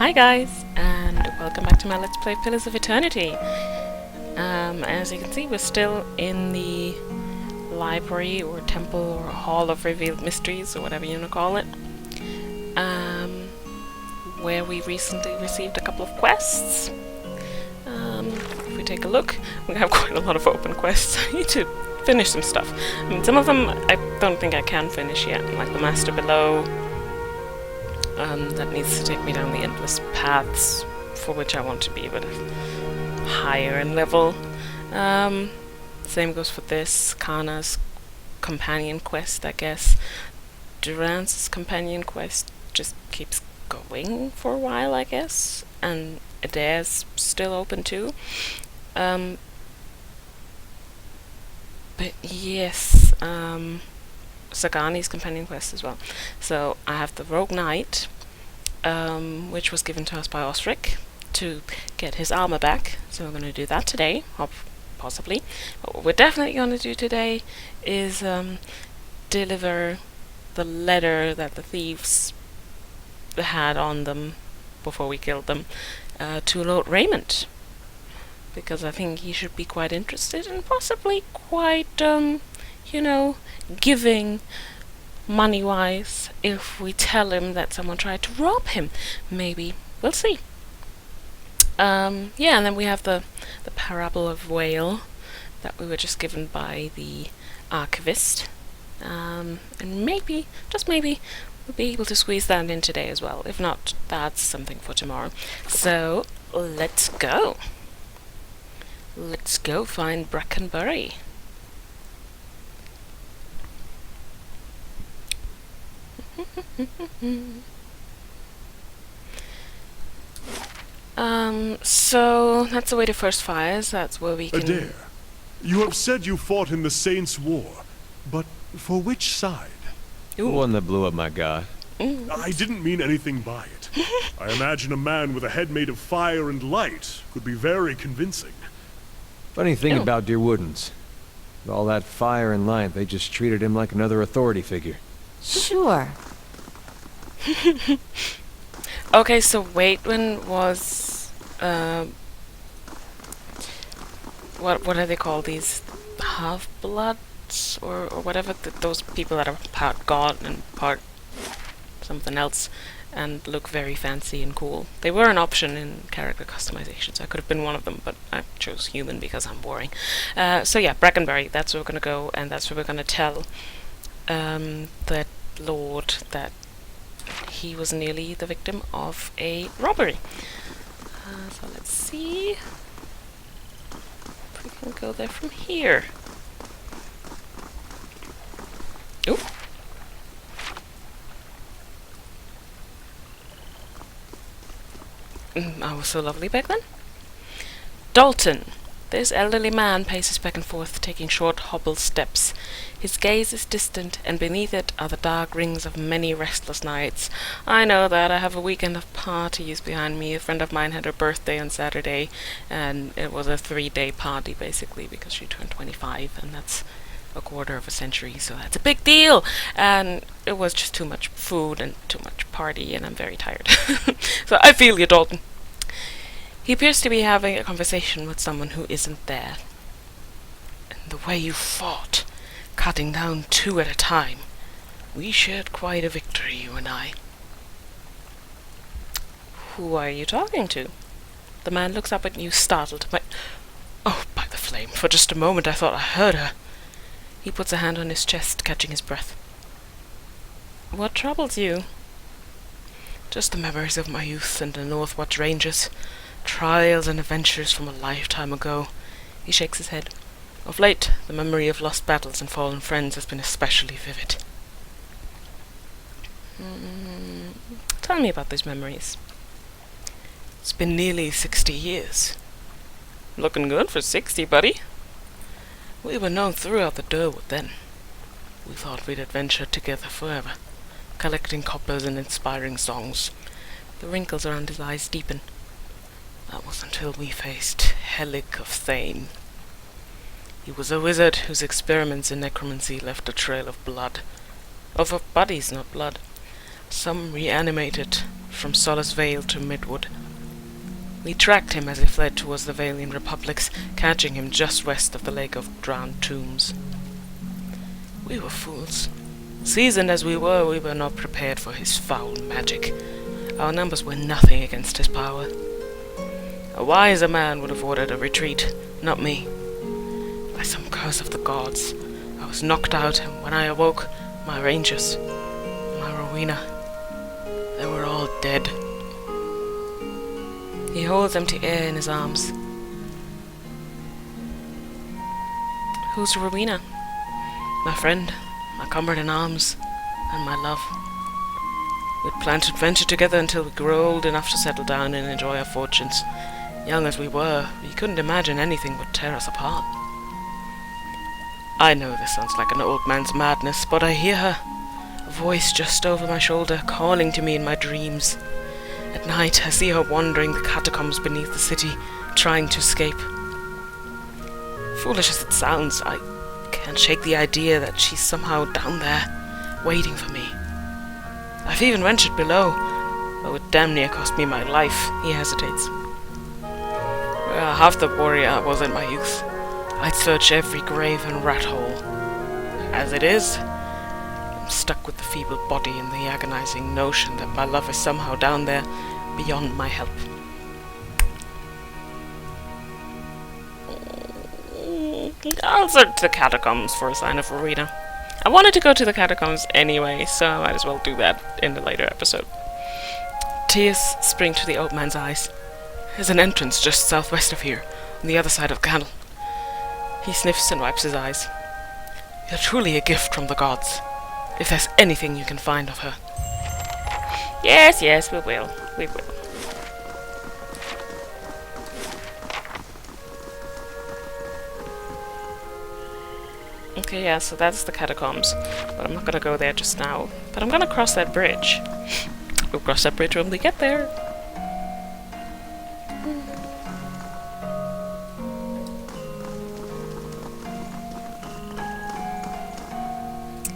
Hi guys, and welcome back to my Let's Play Pillars of Eternity. As you can see, we're still in the library or temple or hall of revealed mysteries or whatever you want to call it, where we recently received a couple of quests. If we take a look, we have quite a lot of open quests. I need to finish some stuff. I mean, some of them I don't think I can finish yet, like the Master Below. That needs to take me down the endless paths for which I want to be a bit higher in level. Same goes for this, Kana's companion quest, I guess. Durant's companion quest just keeps going for a while, I guess, and Adair's still open too. But yes, Sagani's companion quest as well. So I have the Rogue Knight, which was given to us by Osric to get his armor back. So we're going to do that today, possibly. But what we're definitely going to do today is deliver the letter that the thieves had on them before we killed them to Lord Raymond, because I think he should be quite interested and possibly quite, giving money-wise if we tell him that someone tried to rob him. Maybe. We'll see. And then we have the Parable of Whale that we were just given by the archivist. And maybe, just maybe, we'll be able to squeeze that in today as well. If not, that's something for tomorrow. So, let's go. Let's go find Brackenbury. So that's the way to first fires. That's where we can. Adair, you have said you fought in the Saints' War, but for which side? The one that blew up my god. I didn't mean anything by it. I imagine a man with a head made of fire and light could be very convincing. Funny thing about Dear Woodens. With all that fire and light, they just treated him like another authority figure. Sure. Okay, so Waitwin was what are they called? These half-bloods or whatever. Those people that are part god and part something else and look very fancy and cool. They were an option in character customization, so I could have been one of them, but I chose human because I'm boring. So yeah, Brackenbury, that's where we're going to go, and that's where we're going to tell that Lord that he was nearly the victim of a robbery. So let's see if we can go there from here. Oop. I was so lovely back then. Dalton. This elderly man paces back and forth, taking short, hobbled steps. His gaze is distant, and beneath it are the dark rings of many restless nights. I know that. I have a weekend of parties behind me. A friend of mine had her birthday on Saturday, and it was a 3-day party, basically, because she turned 25, and that's a quarter of a century, so that's a big deal! And it was just too much food and too much party, and I'm very tired. So I feel you, Dalton. He appears to be having a conversation with someone who isn't there. And the way you fought, cutting down 2 at a time. We shared quite a victory, you and I. Who are you talking to? The man looks up at you, startled. Oh, by the flame, for just a moment I thought I heard her. He puts a hand on his chest, catching his breath. What troubles you? Just the memories of my youth and the Northwatch Rangers. Trials and adventures from a lifetime ago. He shakes his head. Of late, the memory of lost battles and fallen friends has been especially vivid. Tell me about these memories. It's been nearly 60 years. Looking good for 60, buddy. We were known throughout the Durwood then. We thought we'd adventure together forever, collecting coppers and inspiring songs. The wrinkles around his eyes deepen. That was until we faced Helic of Thane. He was a wizard whose experiments in necromancy left a trail of blood. Of our bodies, not blood. Some reanimated, from Solace Vale to Midwood. We tracked him as he fled towards the Valian republics, catching him just west of the Lake of Drowned Tombs. We were fools. Seasoned as we were not prepared for his foul magic. Our numbers were nothing against his power. A wiser man would have ordered a retreat, not me. By some curse of the gods, I was knocked out, and when I awoke, my rangers, my Rowena, they were all dead. He holds empty air in his arms. Who's Rowena? My friend, my comrade in arms, and my love. We'd planned to adventure together until we grew old enough to settle down and enjoy our fortunes. Young as we were, we couldn't imagine anything would tear us apart. I know this sounds like an old man's madness, but I hear her, a voice just over my shoulder, calling to me in my dreams. At night, I see her wandering the catacombs beneath the city, trying to escape. Foolish as it sounds, I can't shake the idea that she's somehow down there, waiting for me. I've even ventured below, but it would damn near cost me my life. He hesitates. Well, half the warrior I was in my youth. I'd search every grave and rat hole. As it is, I'm stuck with the feeble body and the agonizing notion that my love is somehow down there, beyond my help. I'll search the catacombs for a sign of Rowena. I wanted to go to the catacombs anyway, so I might as well do that in a later episode. Tears spring to the old man's eyes. There's an entrance just southwest of here, on the other side of the canal. He sniffs and wipes his eyes. You're truly a gift from the gods, if there's anything you can find of her. Yes, we will. We will. Okay, yeah, so that's the catacombs, but I'm not gonna go there just now. But I'm gonna cross that bridge. We'll cross that bridge when we get there.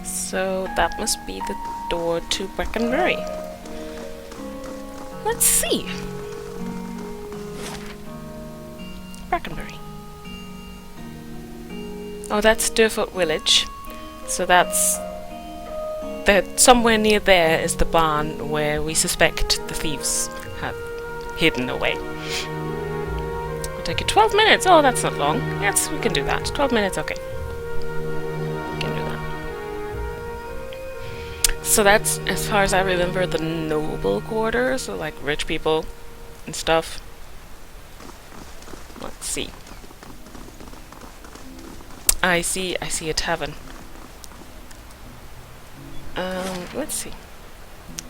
So that must be the door to Brackenbury. Let's see. Brackenbury. Oh, that's Deerfoot Village. So that's... somewhere near there is the barn where we suspect the thieves have hidden away. It'll take you 12 minutes. Oh, that's not long. Yes, we can do that. 12 minutes, okay. We can do that. So that's, as far as I remember, the noble quarters, so like rich people and stuff. Let's see. I see a tavern. Let's see.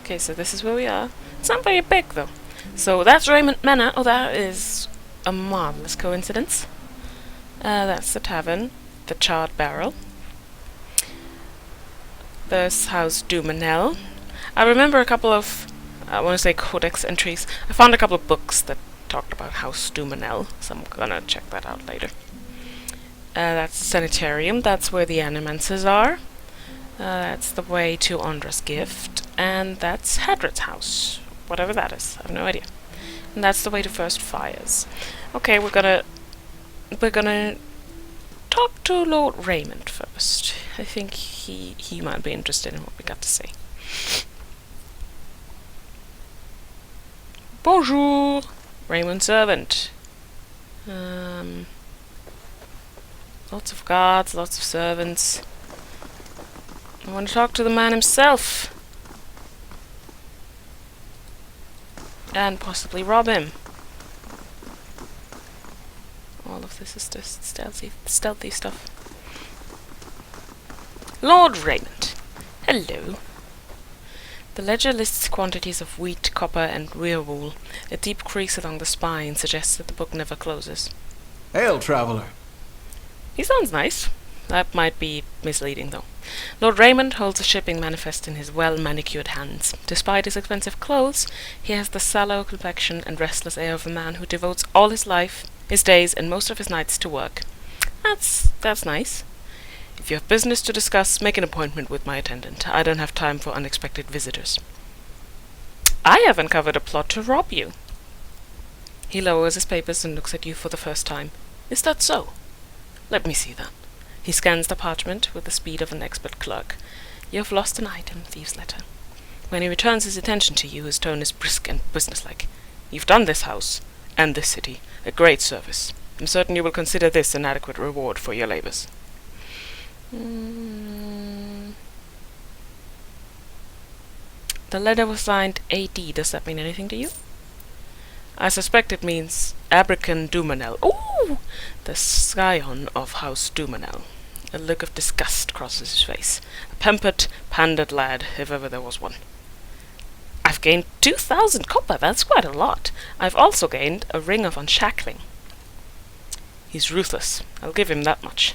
Okay, so this is where we are. It's not very big, though. So that's Raymond Manor. Oh, that is a marvelous coincidence. That's the tavern. The Charred Barrel. There's House Dumanel. I remember a couple of, I want to say, codex entries. I found a couple of books that talked about House Dumanel, so I'm gonna check that out later. That's the Sanitarium. That's where the Animances are. That's the way to Ondra's Gift. And that's Hadred's house. Whatever that is. I have no idea. And that's the way to First Fires. Okay, we're gonna talk to Lord Raymond first. I think he might be interested in what we got to say. Bonjour! Raymond's servant. Lots of guards, lots of servants. I want to talk to the man himself. And possibly rob him. All of this is just stealthy stuff. Lord Raymond. Hello. The ledger lists quantities of wheat, copper, and rear wool. A deep crease along the spine suggests that the book never closes. Hail, traveler. He sounds nice. That might be misleading, though. Lord Raymond holds a shipping manifest in his well-manicured hands. Despite his expensive clothes, he has the sallow complexion and restless air of a man who devotes all his life, his days, and most of his nights to work. That's nice. If you have business to discuss, make an appointment with my attendant. I don't have time for unexpected visitors. I have uncovered a plot to rob you. He lowers his papers and looks at you for the first time. Is that so? Let me see that. He scans the parchment with the speed of an expert clerk. You have lost an item, thieves' letter. When he returns his attention to you, his tone is brisk and businesslike. You've done this house, and this city, a great service. I'm certain you will consider this an adequate reward for your labors. The letter was signed AD. Does that mean anything to you? I suspect it means Abrakan Dumanel. Ooh! The scion of House Dumanel. A look of disgust crosses his face. A pampered, pandered lad, if ever there was one. I've gained 2,000 copper. That's quite a lot. I've also gained a ring of unshackling. He's ruthless. I'll give him that much.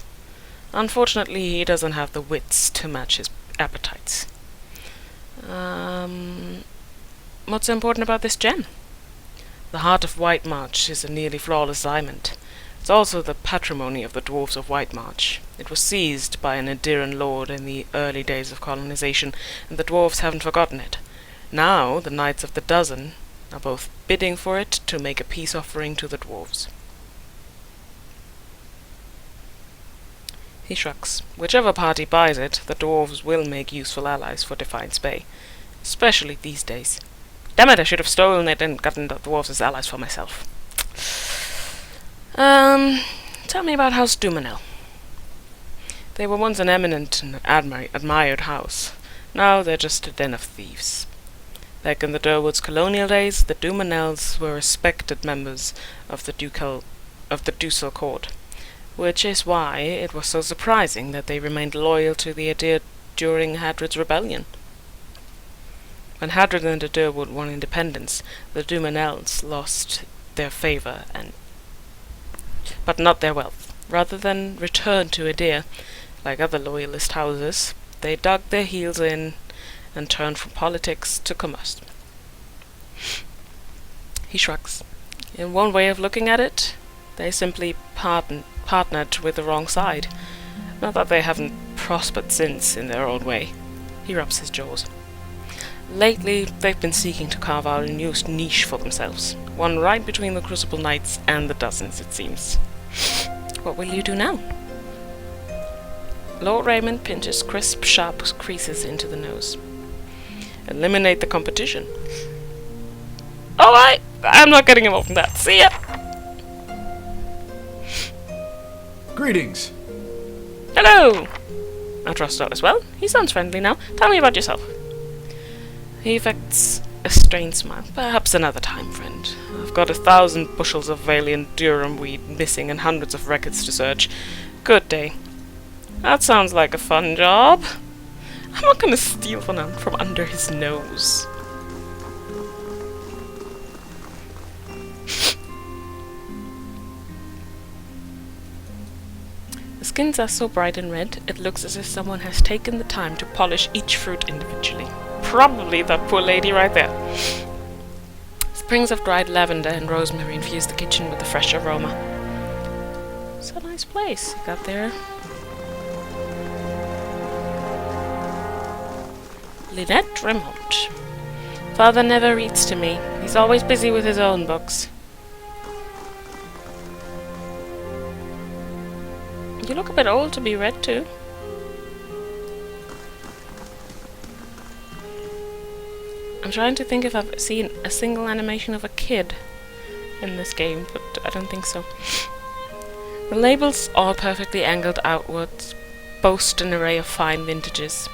Unfortunately, he doesn't have the wits to match his appetites. What's important about this gem? The heart of White March is a nearly flawless diamond. It's also the patrimony of the dwarves of White March. It was seized by an Adiran lord in the early days of colonization, and the dwarves haven't forgotten it. Now, the Knights of the Dozen are both bidding for it to make a peace offering to the dwarves. He shrugs. Whichever party buys it, the dwarves will make useful allies for Defiance Bay. Especially these days. Damn it, I should have stolen it and gotten the dwarves as allies for myself. Tell me about House Dumanel. They were once an eminent and admired house. Now they're just a den of thieves. Back in the Durwood's colonial days, the Dumanels were respected members of the Ducal court, which is why it was so surprising that they remained loyal to the Adir during Hadrid's rebellion. When Hadrid and the Durwood won independence, the Dumanels lost their favor but not their wealth. Rather than return to Adir, like other loyalist houses, they dug their heels in and turned from politics to commerce. He shrugs. In one way of looking at it, they simply partnered with the wrong side. Not that they haven't prospered since in their own way. He rubs his jaws. Lately, they've been seeking to carve out a new niche for themselves. One right between the Crucible Knights and the Dozens, it seems. What will you do now? Lord Raymond pinches crisp, sharp creases into the nose. Eliminate the competition. Alright, I'm not getting involved in that. See ya! Greetings. Hello! I trust all is well. He sounds friendly now. Tell me about yourself. He affects a strained smile. Perhaps another time, friend. I've got 1,000 bushels of Valiant Durham weed missing and hundreds of records to search. Good day. That sounds like a fun job. I'm not gonna steal from under his nose. The skins are so bright and red, it looks as if someone has taken the time to polish each fruit individually. Probably that poor lady right there. Sprigs of dried lavender and rosemary infuse the kitchen with a fresh aroma. It's a nice place you got there. Lynette Remont. Father never reads to me. He's always busy with his own books. You look a bit old to be read to. I'm trying to think if I've seen a single animation of a kid in this game, but I don't think so. The labels, all perfectly angled outwards, boast an array of fine vintages.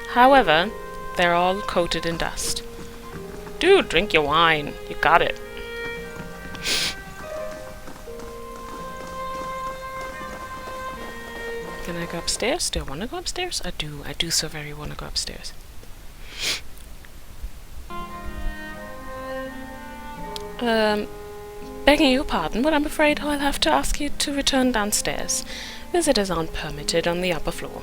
However, they're all coated in dust. Dude, drink your wine. You got it. Can I go upstairs? Do I want to go upstairs? I do. I do so very want to go upstairs. Begging your pardon, but I'm afraid I'll have to ask you to return downstairs. Visitors aren't permitted on the upper floor.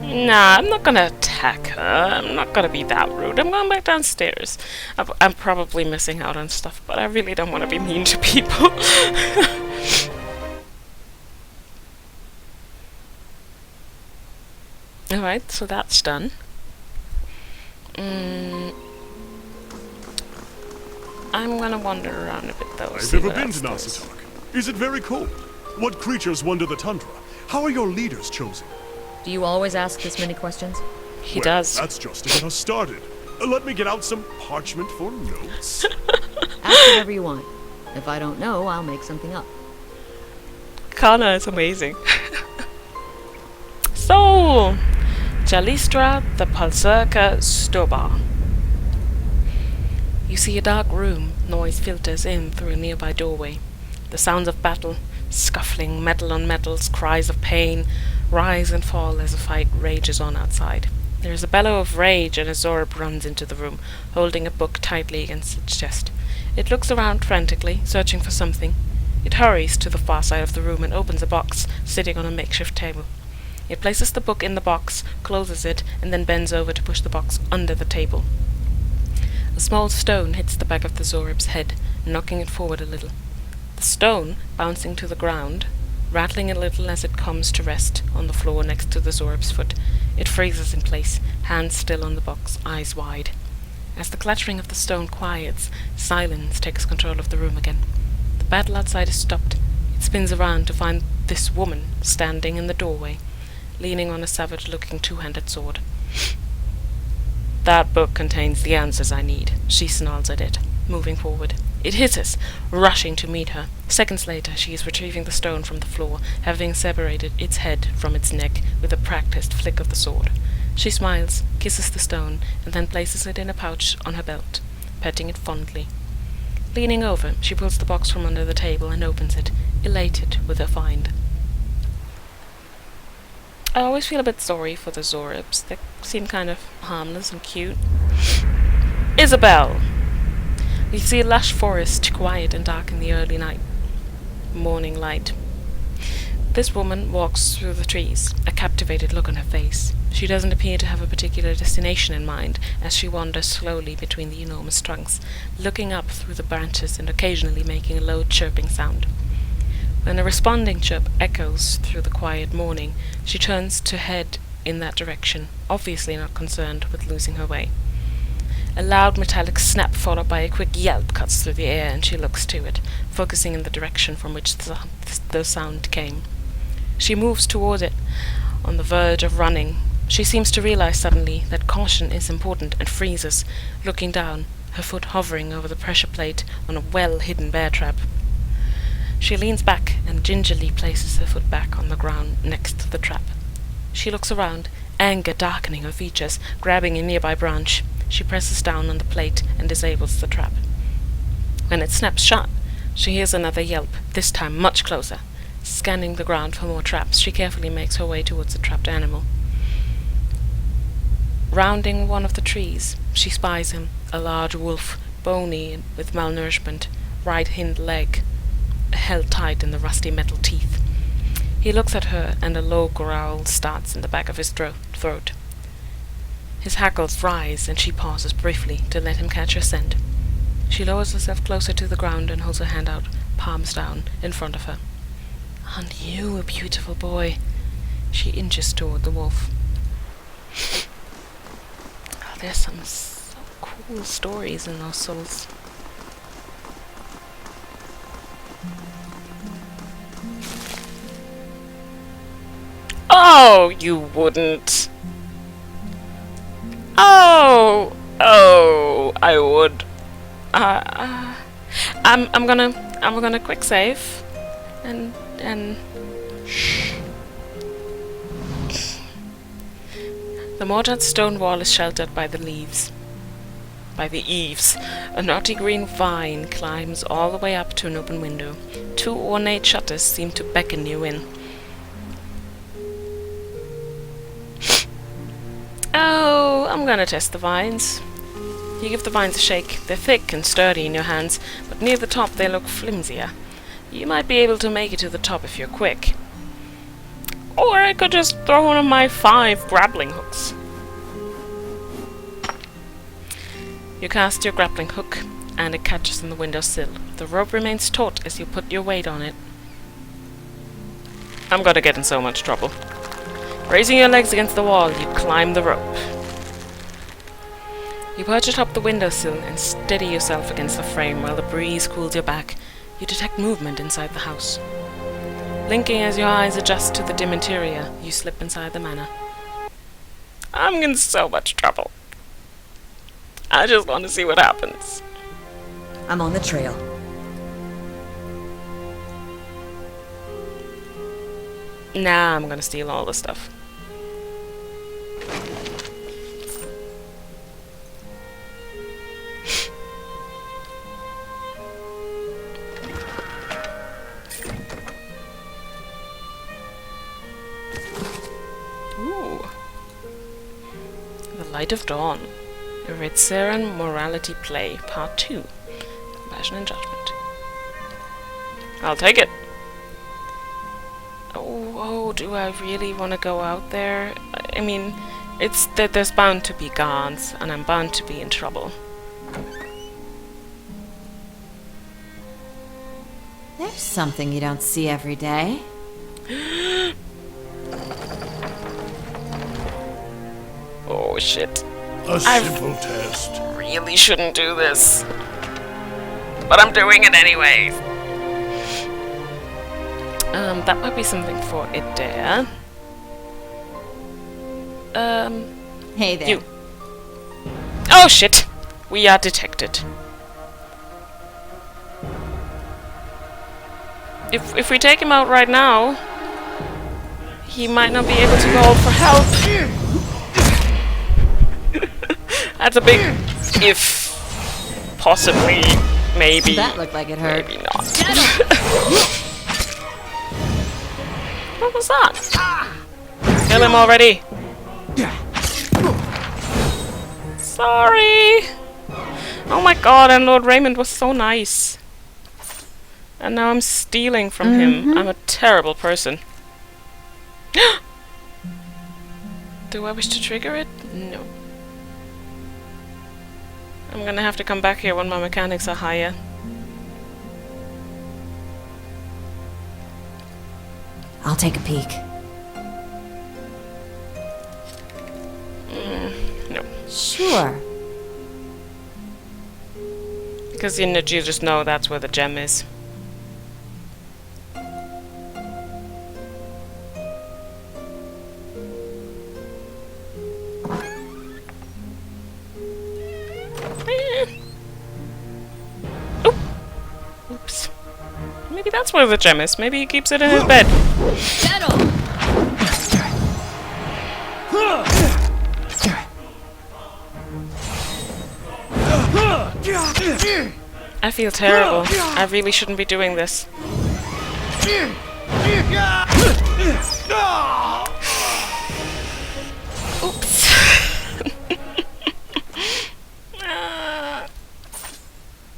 Nah, I'm not gonna attack her. I'm not gonna be that rude. I'm going back downstairs. I'm probably missing out on stuff, but I really don't want to be mean to people. Alright, so that's done. Mm, I'm gonna wander around a bit though. I've see never what been else to there is. Nasitok. Is it very cold? What creatures wander the tundra? How are your leaders chosen? Do you always ask this many questions? He Well, does. That's just to get us started. Let me get out some parchment for notes. Ask whatever you want. If I don't know, I'll make something up. Kana is amazing. So, Jalistra the Palserka Stoba. You see a dark room. Noise filters in through a nearby doorway. The sounds of battle, scuffling, metal on metals, cries of pain, rise and fall as a fight rages on outside. There is a bellow of rage and a Zorb runs into the room, holding a book tightly against its chest. It looks around frantically, searching for something. It hurries to the far side of the room and opens a box sitting on a makeshift table. It places the book in the box, closes it, and then bends over to push the box under the table. A small stone hits the back of the Zorb's head, knocking it forward a little. The stone, bouncing to the ground, rattling a little as it comes to rest on the floor next to the Zorb's foot. It freezes in place, hands still on the box, eyes wide. As the clattering of the stone quiets, silence takes control of the room again. The battle outside is stopped. It spins around to find this woman standing in the doorway, leaning on a savage-looking two-handed sword. That book contains the answers I need, she snarls at it, moving forward. It hisses, rushing to meet her. Seconds later, she is retrieving the stone from the floor, having separated its head from its neck with a practiced flick of the sword. She smiles, kisses the stone, and then places it in a pouch on her belt, petting it fondly. Leaning over, she pulls the box from under the table and opens it, elated with her find. I always feel a bit sorry for the Zorbs. They seem kind of harmless and cute. Isabel! You see a lush forest, quiet and dark in the early morning light. This woman walks through the trees, a captivated look on her face. She doesn't appear to have a particular destination in mind as she wanders slowly between the enormous trunks, looking up through the branches and occasionally making a low chirping sound. When a responding chirp echoes through the quiet morning, she turns to head in that direction, obviously not concerned with losing her way. A loud metallic snap followed by a quick yelp cuts through the air, and she looks to it, focusing in the direction from which the sound came. She moves toward it, on the verge of running. She seems to realize suddenly that caution is important and freezes, looking down, her foot hovering over the pressure plate on a well-hidden bear trap. She leans back and gingerly places her foot back on the ground next to the trap. She looks around, anger darkening her features, grabbing a nearby branch. She presses down on the plate and disables the trap. When it snaps shut, she hears another yelp, this time much closer. Scanning the ground for more traps, she carefully makes her way towards the trapped animal. Rounding one of the trees, she spies him, a large wolf, bony and with malnourishment, right hind leg held tight in the rusty metal teeth. He looks at her, and a low growl starts in the back of his throat. His hackles rise, and she pauses briefly to let him catch her scent. She lowers herself closer to the ground and holds her hand out, palms down, in front of her. "Aren't you a beautiful boy?" She inches toward the wolf. Oh, there's some so cool stories in those souls. Oh, you wouldn't. Oh, I would. I'm gonna quick save, and shh. The mortared stone wall is sheltered by the eaves. A knotty green vine climbs all the way up to an open window. Two ornate shutters seem to beckon you in. Oh, I'm gonna test the vines. You give the vines a shake. They're thick and sturdy in your hands, but near the top they look flimsier. You might be able to make it to the top if you're quick. Or I could just throw one of my 5 grappling hooks. You cast your grappling hook, and it catches on the windowsill. The rope remains taut as you put your weight on it. I'm gonna get in so much trouble. Raising your legs against the wall, you climb the rope. You perch atop the windowsill and steady yourself against the frame while the breeze cools your back. You detect movement inside the house. Blinking as your eyes adjust to the dim interior, you slip inside the manor. I'm in so much trouble. I just want to see what happens. I'm on the trail. Nah, I'm gonna steal all the stuff. Ooh. The Light of Dawn. A Ritzeran Morality Play, Part 2. Compassion and Judgment. I'll take it. Oh, do I really want to go out there? I mean, it's that there's bound to be guards, and I'm bound to be in trouble. There's something you don't see every day. Oh shit. A simple test. Really shouldn't do this. But I'm doing it anyways. That might be something for Adair. Hey there. You. Oh shit! We are detected. If we take him out right now, he might not be able to call for help. That's a big if. Possibly. Maybe. That looked like it hurt. Maybe not. What was that? Kill him already. Sorry. Oh my god, and Lord Raymond was so nice. And now I'm stealing from him. I'm a terrible person. Do I wish to trigger it? No. I'm gonna have to come back here when my mechanics are higher. I'll take a peek. No. Sure. Because you just know that's where the gem is. Oops. Maybe that's where the gem is. Maybe he keeps it in his bed. I feel terrible. I really shouldn't be doing this. Oops.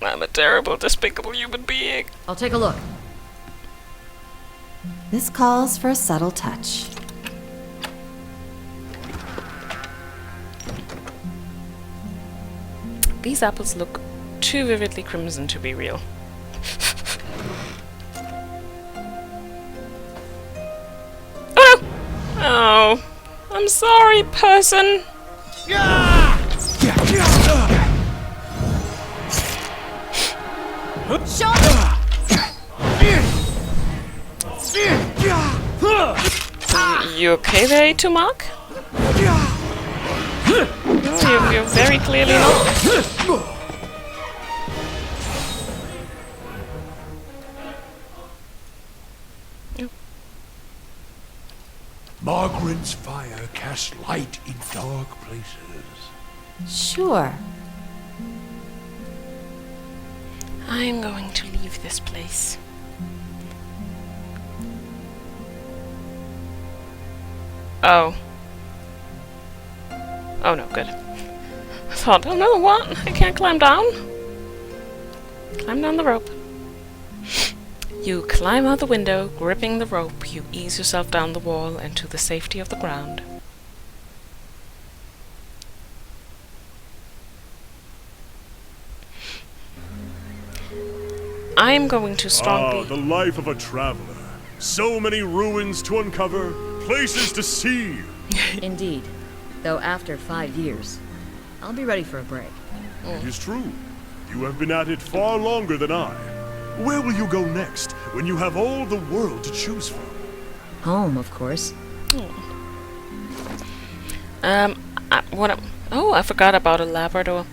I'm a terrible, despicable human being. I'll take a look. This calls for a subtle touch. These apples look too vividly crimson to be real. Oh no! Oh, I'm sorry, person. You okay there, Tumak? No, you're very clearly not. Margaret's fire casts light in dark places. Sure. I'm going to leave this place. Oh. Oh no, good. I thought, oh no, what? I can't climb down? Climb down the rope. You climb out the window, gripping the rope. You ease yourself down the wall and to the safety of the ground. I am going to strongly... Ah, the life of a traveler. So many ruins to uncover, places to see. Indeed. Though after 5 years, I'll be ready for a break. It is true. You have been at it far longer than I. Where will you go next, when you have all the world to choose from? Home, of course. I forgot about a Labrador.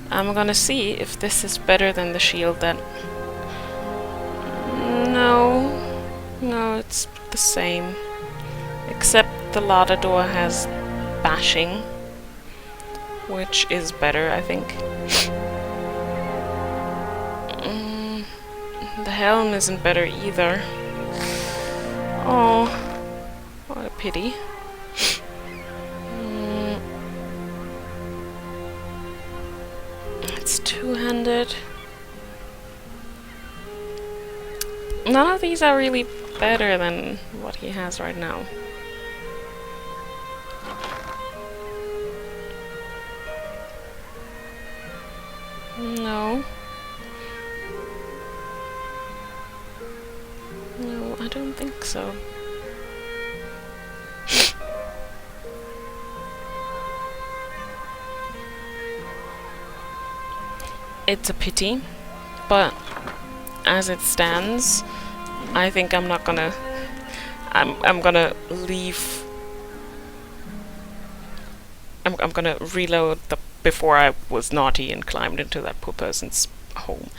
I'm gonna see if this is better than the shield that... No, it's the same. Except the Labrador has bashing, which is better, I think. The helm isn't better either. Oh, what a pity. It's two-handed. None of these are really better than what he has right now. No, I don't think so. It's a pity, but as it stands, I think I'm not gonna... I'm gonna leave... I'm gonna reload the before I was naughty and climbed into that poor person's home.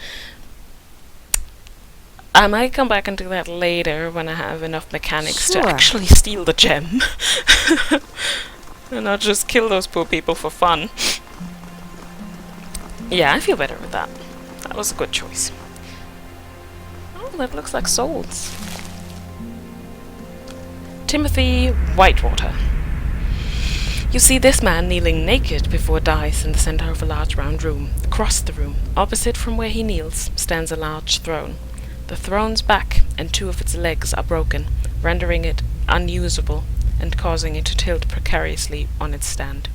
I might come back and do that later when I have enough mechanics to actually steal the gem. And not just kill those poor people for fun. Yeah, I feel better with that. That was a good choice. Oh, that looks like souls. Timothy Whitewater. You see this man kneeling naked before a dais in the center of a large round room. Across the room, opposite from where he kneels, stands a large throne. The throne's back and two of its legs are broken, rendering it unusable and causing it to tilt precariously on its stand.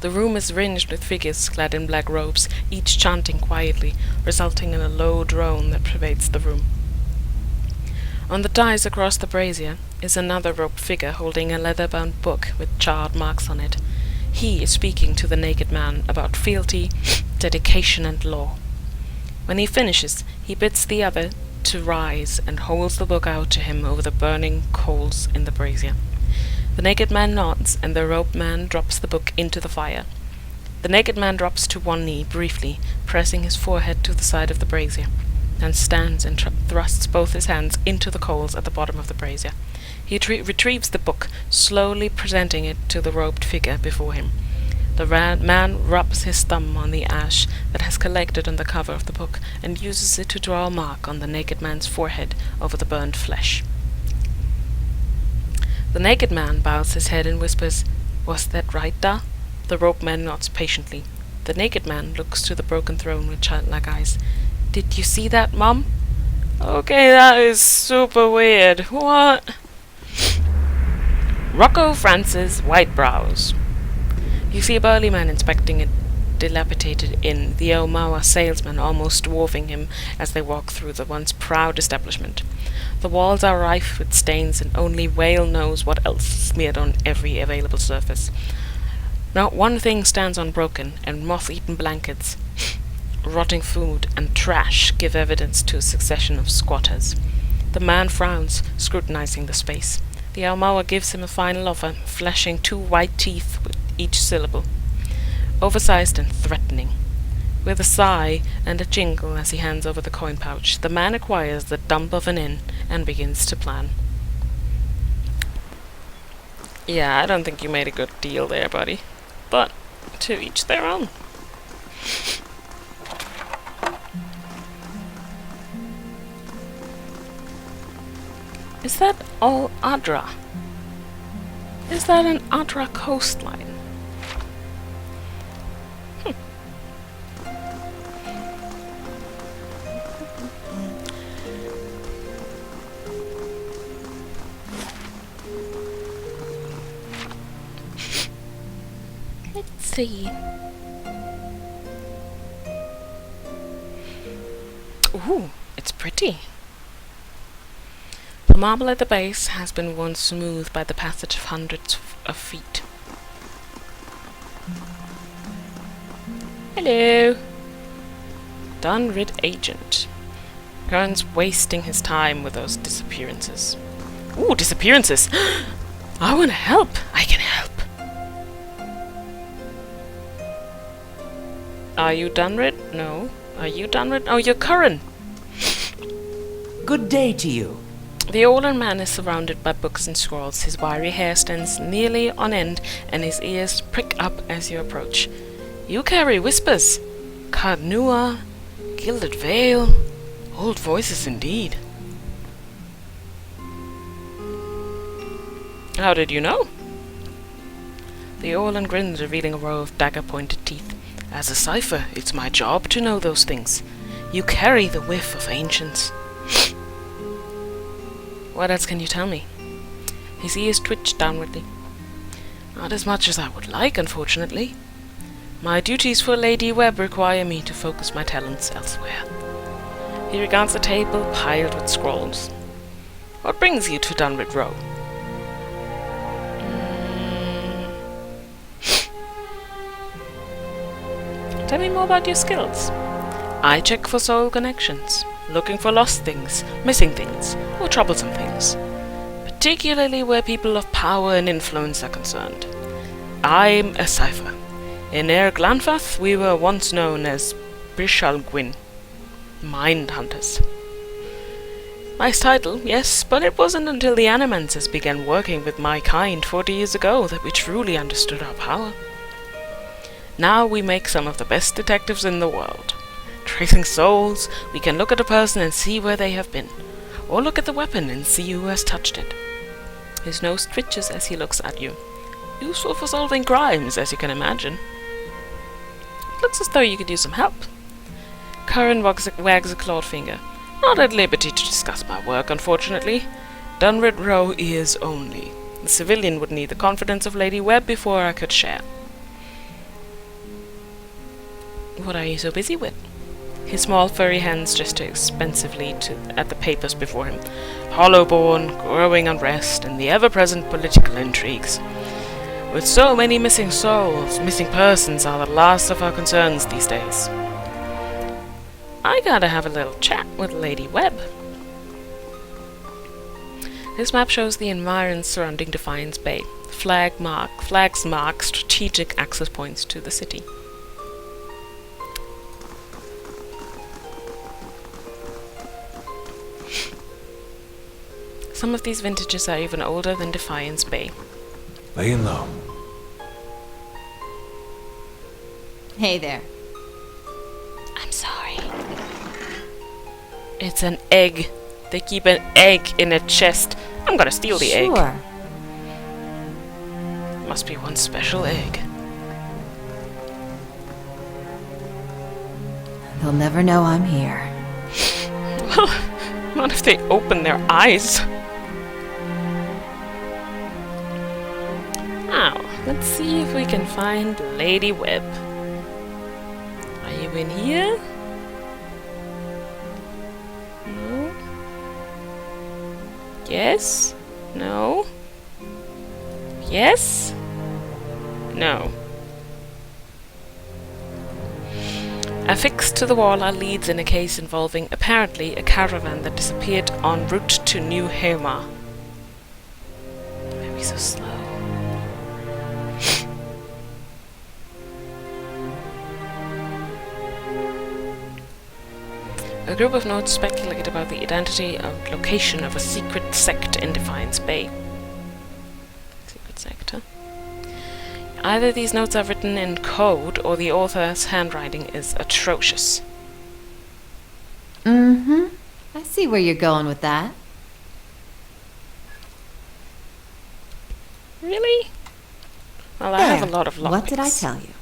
The room is ringed with figures clad in black robes, each chanting quietly, resulting in a low drone that pervades the room. On the dais across the brazier is another robed figure holding a leather-bound book with charred marks on it. He is speaking to the naked man about fealty, dedication, and law. When he finishes, he bids the other to rise and holds the book out to him over the burning coals in the brazier. The naked man nods, and the robed man drops the book into the fire. The naked man drops to one knee briefly, pressing his forehead to the side of the brazier, and stands and thrusts both his hands into the coals at the bottom of the brazier. He retrieves the book, slowly presenting it to the robed figure before him. The man rubs his thumb on the ash that has collected on the cover of the book and uses it to draw a mark on the naked man's forehead over the burned flesh. The naked man bows his head and whispers, "Was that right, Da?" The robed man nods patiently. The naked man looks to the broken throne with childlike eyes. "Did you see that, Mom?" "Okay, that is super weird. What?" Rocco Francis Whitebrows. You see a burly man inspecting a dilapidated inn, the Omawa salesman almost dwarfing him as they walk through the once proud establishment. The walls are rife with stains, and only Whale knows what else is smeared on every available surface. Not one thing stands unbroken, and moth-eaten blankets, rotting food, and trash give evidence to a succession of squatters. The man frowns, scrutinizing the space. The Almawa gives him a final offer, flashing 2 white teeth with each syllable, oversized and threatening. With a sigh and a jingle as he hands over the coin pouch, the man acquires the dump of an inn and begins to plan. Yeah, I don't think you made a good deal there, buddy. But to each their own. Is that all Adra? Is that an Adra coastline? Let's see. Ooh, it's pretty. The marble at the base has been worn smooth by the passage of hundreds of feet. Hello. Dunrid agent. Curran's wasting his time with those disappearances. Ooh, disappearances! I want to help. I can help. Are you Dunrid? No. Are you Dunrid? Oh, you're Curran. Good day to you. The older man is surrounded by books and scrolls. His wiry hair stands nearly on end, and his ears prick up as you approach. You carry whispers. Carnua, Gilded Veil. Old voices indeed. How did you know? The Orlan grins, revealing a row of dagger-pointed teeth. As a cipher, it's my job to know those things. You carry the whiff of ancients. What else can you tell me? His ears twitch downwardly. Not as much as I would like, unfortunately. My duties for Lady Webb require me to focus my talents elsewhere. He regards the table piled with scrolls. What brings you to Dunrid Row? Tell me more about your skills. I check for soul connections, looking for lost things, missing things, or troublesome things, particularly where people of power and influence are concerned. I'm a cipher. In Air Glanfath, we were once known as Brishalgwyn, Mind Hunters. Nice title, yes, but it wasn't until the Animancers began working with my kind 40 years ago that we truly understood our power. Now we make some of the best detectives in the world. Tracing souls, we can look at a person and see where they have been, or look at the weapon and see who has touched it. His nose twitches as he looks at you. Useful for solving crimes, as you can imagine. Looks as though you could use some help. Curran wags a clawed finger. Not at liberty to discuss my work, unfortunately. Dunrid Row ears only. The civilian would need the confidence of Lady Webb before I could share. What are you so busy with? His small furry hands gesture expensively at the papers before him. Hollowborn, growing unrest, and the ever-present political intrigues. With so many missing souls, missing persons are the last of our concerns these days. I gotta have a little chat with Lady Webb. This map shows the environs surrounding Defiance Bay. Flags mark strategic access points to the city. Some of these vintages are even older than Defiance Bay. Laying low. Hey there. I'm sorry. It's an egg. They keep an egg in a chest. I'm gonna steal the egg. Sure. Must be one special egg. They'll never know I'm here. Not if they open their eyes. Now, let's see if we can find Lady Webb. Are you in here? No? Yes? No? Yes? No. Affixed to the wall are leads in a case involving, apparently, a caravan that disappeared en route to New Haemar. Maybe so slow. A group of notes speculate about the identity and location of a secret sect in Defiance Bay. Secret sect, huh? Either these notes are written in code, or the author's handwriting is atrocious. Mm-hmm. I see where you're going with that. Really? Well, I have a lot of lockpicks. What did I tell you?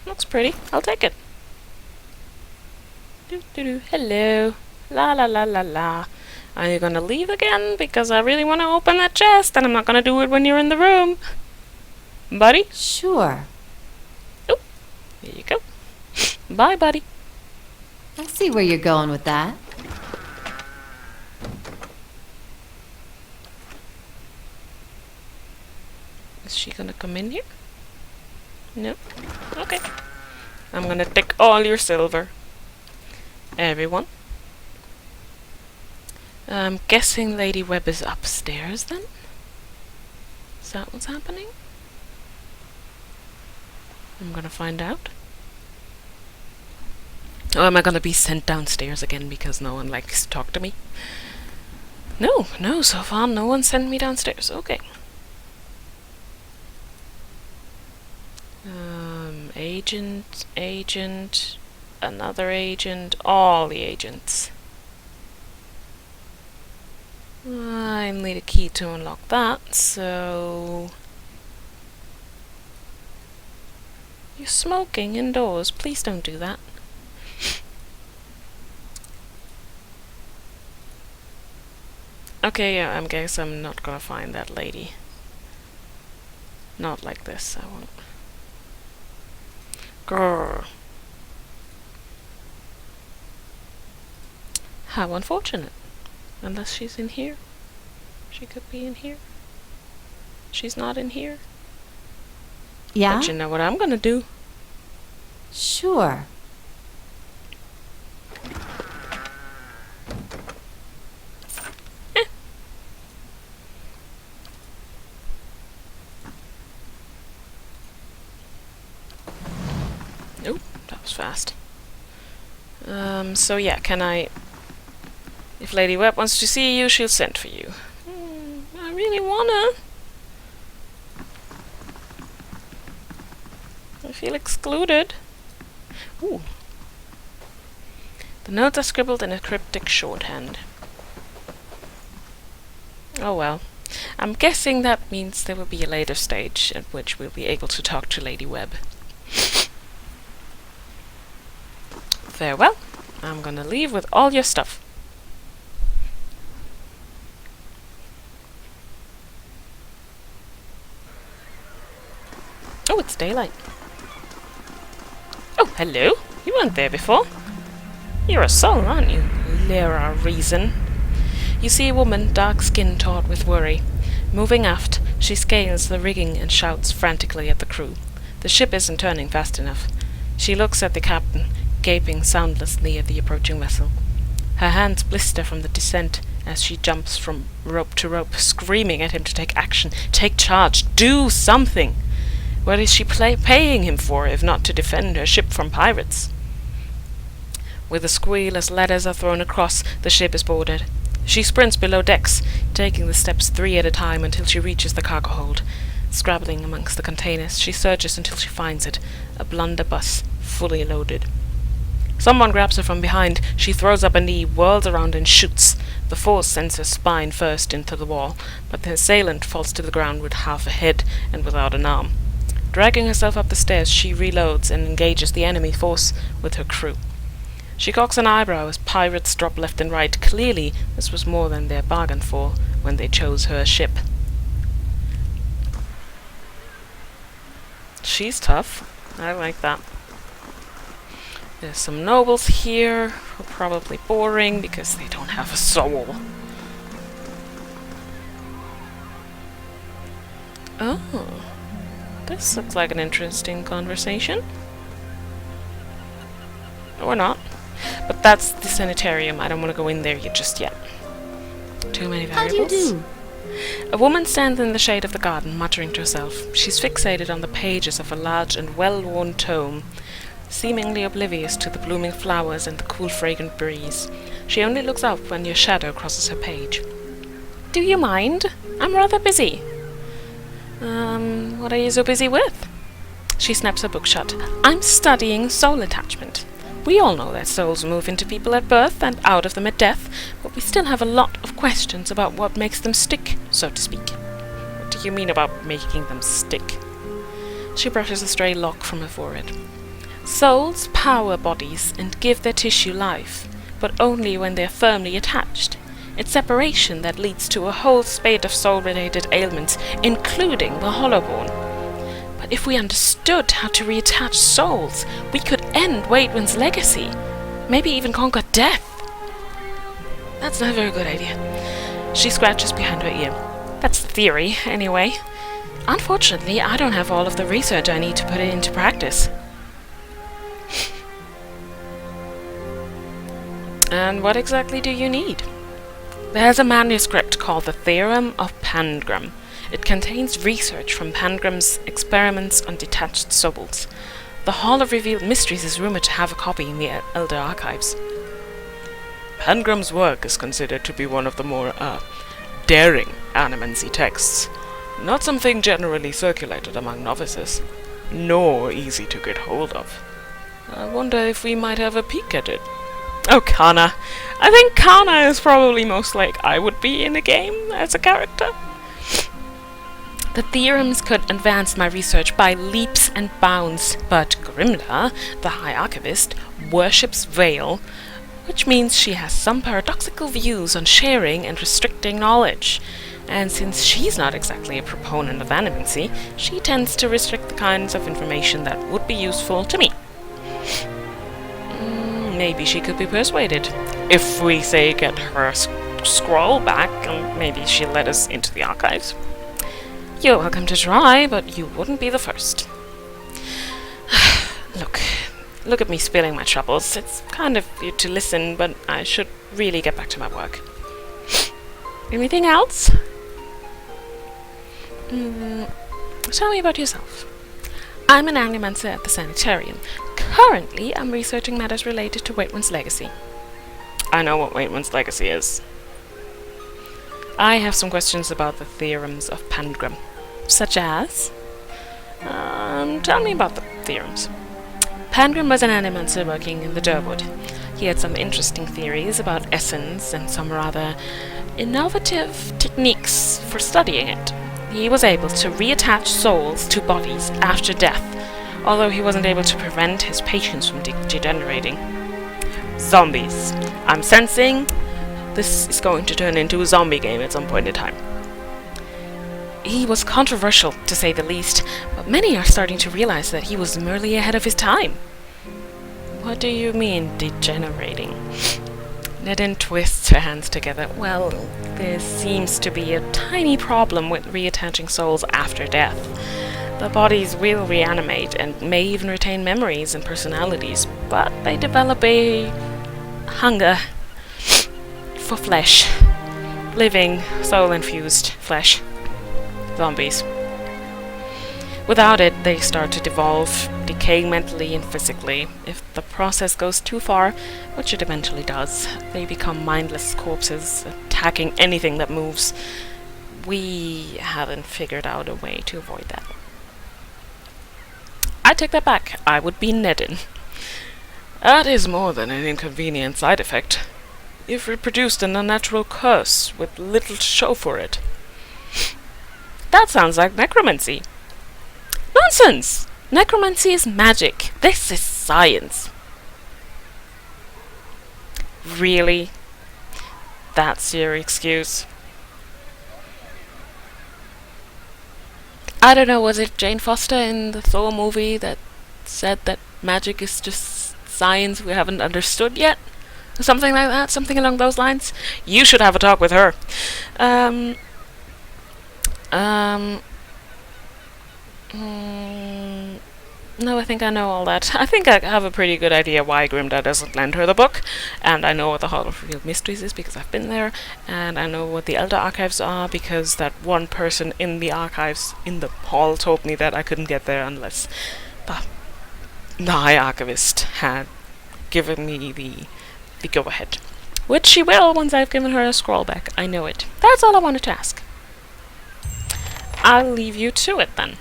Looks pretty. I'll take it. Doo-doo-doo. Hello. La la la la la. Are you gonna leave again? Because I really want to open that chest, and I'm not gonna do it when you're in the room. Buddy? Sure. Oh, here you go. Bye, buddy. I see where you're going with that. Is she gonna come in here? Nope. Okay. I'm gonna take all your silver. Everyone. I'm guessing Lady Webb is upstairs then? Is that what's happening? I'm gonna find out. Oh, am I gonna be sent downstairs again because no one likes to talk to me? No, so far no one sent me downstairs. Okay. Agent, another agent, all the agents. I need a key to unlock that, so... You're smoking indoors. Please don't do that. Okay, yeah, I guess I'm not gonna find that lady. Not like this, I won't. Grrr. How unfortunate. Unless she's in here. She could be in here. She's not in here. Yeah? But you know what I'm gonna do? Sure. Oh, that was fast. So yeah, can I... If Lady Webb wants to see you, she'll send for you. I really wanna. I feel excluded. Ooh. The notes are scribbled in a cryptic shorthand. Oh well. I'm guessing that means there will be a later stage at which we'll be able to talk to Lady Webb. Farewell. I'm gonna leave with all your stuff. Oh, it's daylight. Oh, hello. You weren't there before. You're a soul, aren't you? Lyra Reason. You see a woman, dark skin taut with worry. Moving aft, she scales the rigging and shouts frantically at the crew. The ship isn't turning fast enough. She looks at the captain, gaping soundlessly at the approaching vessel. Her hands blister from the descent as she jumps from rope to rope, screaming at him to take action, take charge, do something! What is she paying him for, if not to defend her ship from pirates? With a squeal as ladders are thrown across, the ship is boarded. She sprints below decks, taking the steps 3 at a time until she reaches the cargo hold. Scrabbling amongst the containers, she searches until she finds it, a blunderbuss, fully loaded. Someone grabs her from behind. She throws up a knee, whirls around and shoots. The force sends her spine first into the wall, but the assailant falls to the ground with half a head and without an arm. Dragging herself up the stairs, she reloads and engages the enemy force with her crew. She cocks an eyebrow as pirates drop left and right. Clearly, this was more than they bargained for when they chose her ship. She's tough. I like that. There's some nobles here who are probably boring because they don't have a soul. Oh. This looks like an interesting conversation. Or not. But that's the sanitarium. I don't want to go in there just yet. Too many variables. How do you do? A woman stands in the shade of the garden, muttering to herself. She's fixated on the pages of a large and well-worn tome, seemingly oblivious to the blooming flowers and the cool, fragrant breeze. She only looks up when your shadow crosses her page. Do you mind? I'm rather busy. What are you so busy with? She snaps her book shut. I'm studying soul attachment. We all know that souls move into people at birth and out of them at death, but we still have a lot of questions about what makes them stick, so to speak. What do you mean about making them stick? She brushes a stray lock from her forehead. Souls power bodies and give their tissue life, but only when they're firmly attached. It's separation that leads to a whole spate of soul-related ailments, including the Hollowborn. But if we understood how to reattach souls, we could end Waidwin's legacy. Maybe even conquer death. That's not a very good idea. She scratches behind her ear. That's the theory, anyway. Unfortunately, I don't have all of the research I need to put it into practice. And what exactly do you need? There's a manuscript called the Theorem of Pangram. It contains research from Pangram's experiments on detached souls. The Hall of Revealed Mysteries is rumored to have a copy in the Elder Archives. Pangram's work is considered to be one of the more, daring animancy texts. Not something generally circulated among novices, nor easy to get hold of. I wonder if we might have a peek at it. Oh, Kana. I think Kana is probably most like I would be in a game as a character. The theorems could advance my research by leaps and bounds, but Grimla, the High Archivist, worships Vale, which means she has some paradoxical views on sharing and restricting knowledge. And since she's not exactly a proponent of animancy, she tends to restrict the kinds of information that would be useful to me. Maybe she could be persuaded. If we, say, get her scroll back, and maybe she'll let us into the archives. You're welcome to try, but you wouldn't be the first. Look at me spilling my troubles. It's kind of you to listen, but I should really get back to my work. Anything else? Tell me about yourself. I'm an animancer at the sanitarium. Currently, I'm researching matters related to Waitman's legacy. I know what Waitman's legacy is. I have some questions about the theorems of Pangram. Such as? Tell me about the theorems. Pangram was an animancer working in the Durwood. He had some interesting theories about essence and some rather innovative techniques for studying it. He was able to reattach souls to bodies after death, although he wasn't able to prevent his patients from degenerating. Zombies. I'm sensing this is going to turn into a zombie game at some point in time. He was controversial, to say the least, but many are starting to realize that he was merely ahead of his time. What do you mean, degenerating? Nedin twists her hands together. Well, there seems to be a tiny problem with reattaching souls after death. The bodies will reanimate and may even retain memories and personalities, but they develop a hunger for flesh. Living, soul-infused flesh. Zombies. Without it, they start to devolve, decay mentally and physically. If the process goes too far, which it eventually does, they become mindless corpses, attacking anything that moves. We haven't figured out a way to avoid that. I take that back. I would be Nedin. That is more than an inconvenient side effect. You've reproduced an unnatural curse with little to show for it. That sounds like necromancy. Nonsense! Necromancy is magic. This is science. Really? That's your excuse? I don't know, was it Jane Foster in the Thor movie that said that magic is just science we haven't understood yet? Or something like that? Something along those lines? You should have a talk with her. No, I think I know all that. I think I have a pretty good idea why Grimda doesn't lend her the book, and I know what the Hall of Revealed Mysteries is because I've been there, and I know what the Elder Archives are because that one person in the archives in the hall told me that I couldn't get there unless the High Archivist had given me the go-ahead. Which she will once I've given her a scroll back. I know it. That's all I wanted to ask. I'll leave you to it then.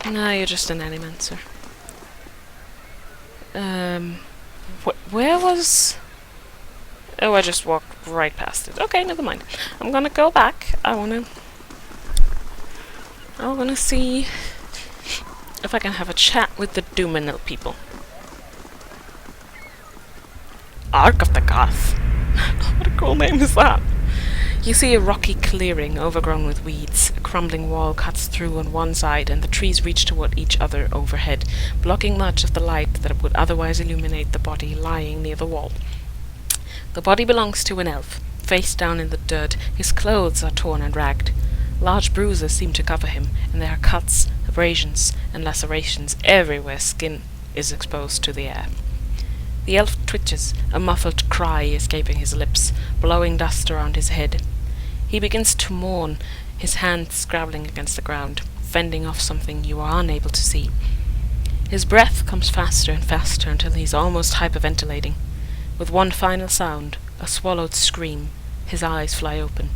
No, you're just an animancer. Where was... Oh, I just walked right past it. Okay, never mind. I'm gonna go back. I wanna see if I can have a chat with the Dumanil people. Ark of the Goth. What a cool name is that? You see a rocky clearing overgrown with weeds. A crumbling wall cuts through on one side, and the trees reach toward each other overhead, blocking much of the light that would otherwise illuminate the body lying near the wall. The body belongs to an elf, face down in the dirt. His clothes are torn and ragged. Large bruises seem to cover him, and there are cuts, abrasions, and lacerations everywhere skin is exposed to the air. The elf twitches, a muffled cry escaping his lips, blowing dust around his head. He begins to mourn, his hands scrabbling against the ground, fending off something you are unable to see. His breath comes faster and faster until he's almost hyperventilating. With one final sound, a swallowed scream, his eyes fly open.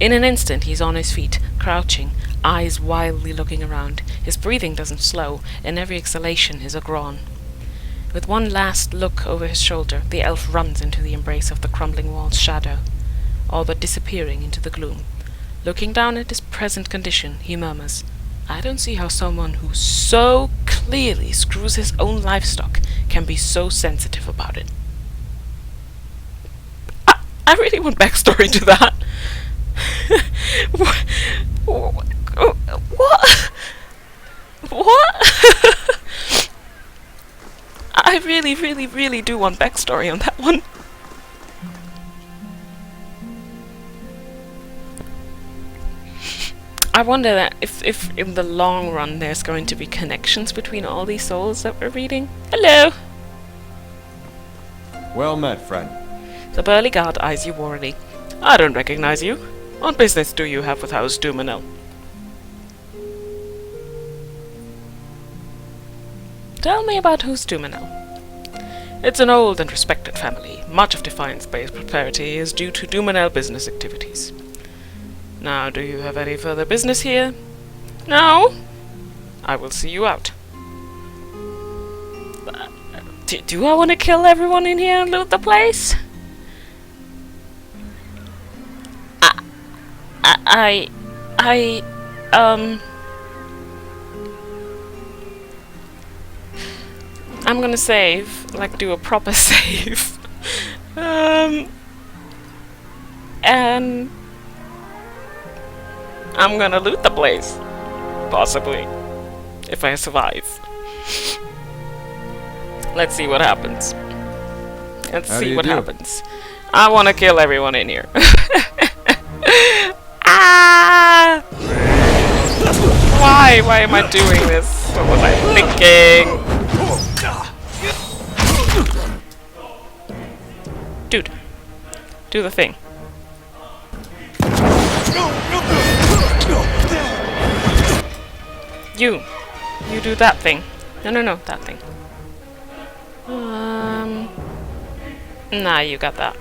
In an instant he's on his feet, crouching, eyes wildly looking around. His breathing doesn't slow, and every exhalation is a groan. With one last look over his shoulder, the elf runs into the embrace of the crumbling wall's shadow, all but disappearing into the gloom. Looking down at his present condition, he murmurs, "I don't see how someone who so clearly screws his own livestock can be so sensitive about it." I really want backstory to that. What? What? I really, really, really do want backstory on that one. I wonder that if in the long run there's going to be connections between all these souls that we're reading. Hello! Well met, friend. The burly guard eyes you warily. I don't recognize you. What business do you have with House Dumanel? Tell me about House Dumanel. It's an old and respected family. Much of Defiance Bay's prosperity is due to Dumanel business activities. Now, do you have any further business here? No? I will see you out. Do I want to kill everyone in here and loot the place? I'm gonna save, like do a proper save. And I'm gonna loot the place. Possibly. If I survive. Let's see what happens. Let's see what happens. I wanna kill everyone in here. Ah! Why? Why am I doing this? What was I thinking? Dude, do the thing. You do that thing. No, that thing. Nah, you got that.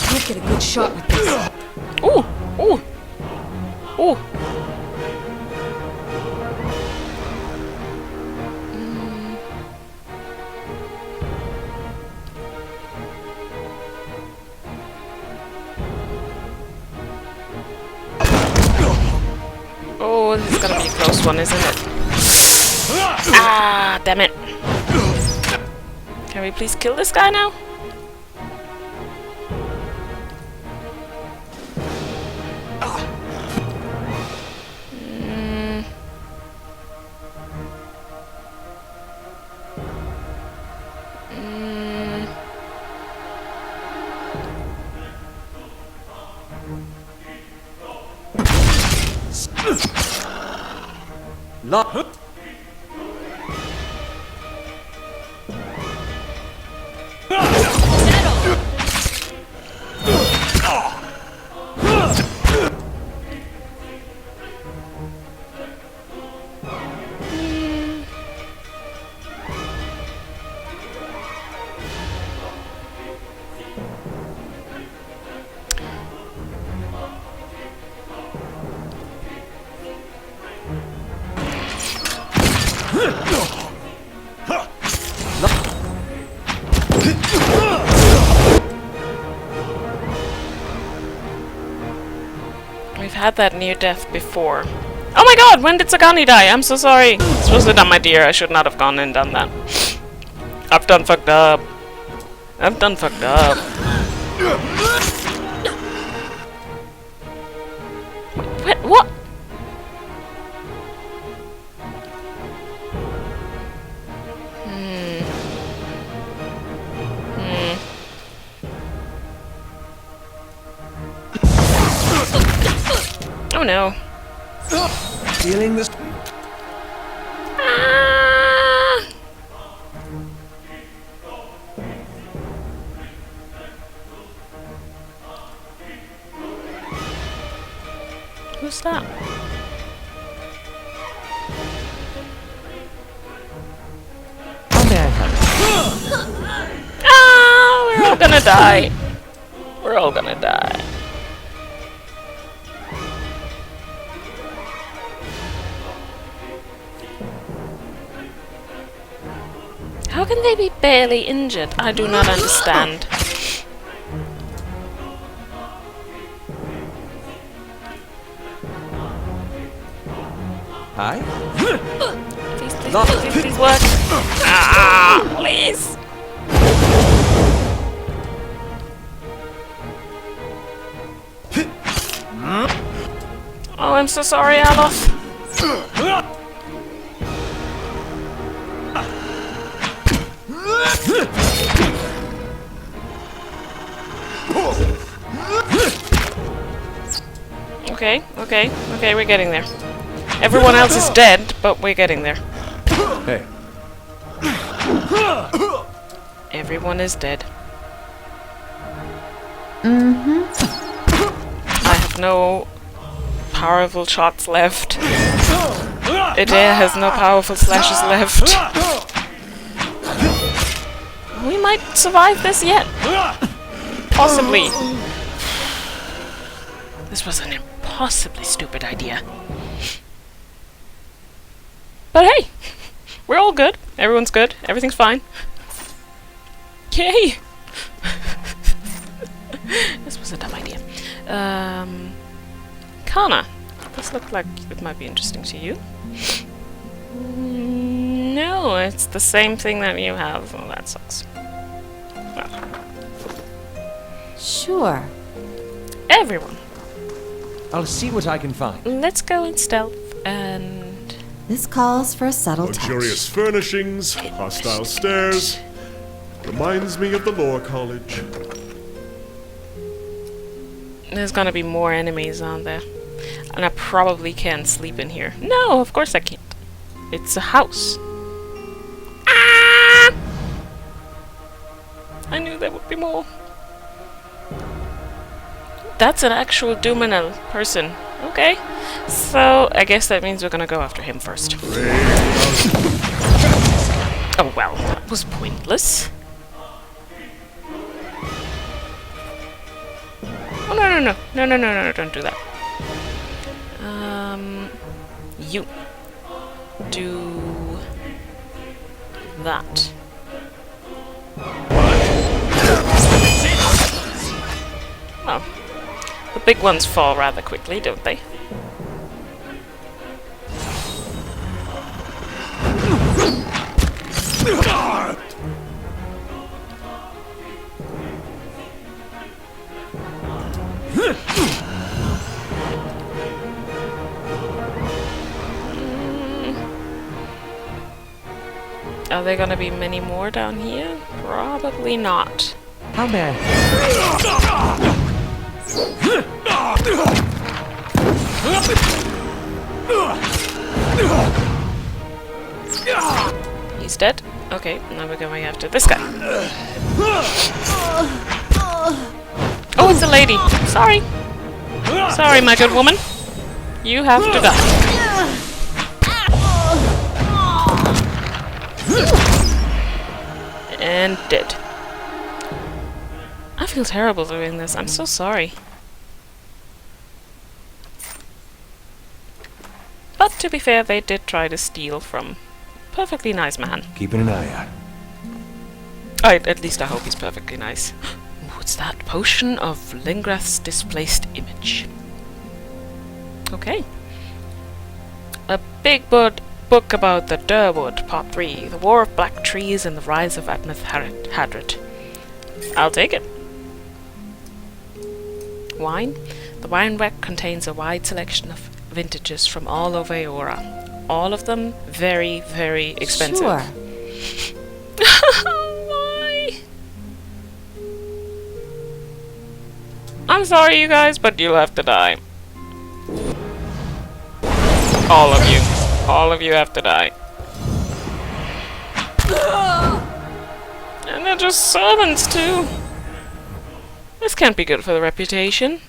Can't get a good shot with this. Ooh! Ooh! Ooh! Oh, this is gonna be a close one, isn't it? Ah, damn it. Can we please kill this guy now? We've had that near death before. Oh my god, when did Sagani die? I'm so sorry. Supposed to have done my deer. I should not have gone and done that. I've done fucked up. I've done fucked up. Wait, what? Oh no. Feeling this? Ah! Who's that? How may I help? Ah! We're all gonna die. We're all gonna die. How can they be barely injured? I do not understand. Hi? Please, please work. Ah, please. Oh, I'm so sorry, Aloth. Okay, we're getting there. Everyone else is dead, but we're getting there. Hey. Everyone is dead. Mm-hmm. I have no powerful shots left. Adair has no powerful slashes left. We might survive this yet. Possibly. This was an impossibly stupid idea. But hey! We're all good. Everyone's good. Everything's fine. Yay! This was a dumb idea. Kana. This looked like it might be interesting to you. No, it's the same thing that you have. Oh, that sucks. Well, Sure. everyone, I'll see what I can find. let's go in stealth and... This calls for a subtle Luxurious touch. furnishings, hostile stairs. Reminds me of the Lore College. There's gonna be more enemies on there. And I probably can't sleep in here. No, of course I can't. It's a house. Ah! I knew there would be more. That's an actual Duminal person. Okay. So, I guess that means we're gonna go after him first. Oh well, that was pointless. Oh no, don't do that. You do that. Well, the big ones fall rather quickly, don't they? Are there gonna be many more down here? Probably not. How may I? He's dead. Okay, now we're going after this guy. Oh, it's a lady. Sorry. Sorry, my good woman. You have to die. And dead. I feel terrible doing this. I'm so sorry. But to be fair, they did try to steal from a perfectly nice man. Keeping an eye out. At least I hope he's perfectly nice. What's that? Potion of Lingrath's displaced image. Okay. A big book about the Durwood, Part 3, The War of Black Trees and the Rise of Admeth Hadrid. I'll take it. Wine? The wine rack contains a wide selection of vintages from all over Eora. All of them very, very expensive. Sure. Why? I'm sorry, you guys, but you'll have to die. All of you. All of you have to die. And they're just servants, too. This can't be good for the reputation.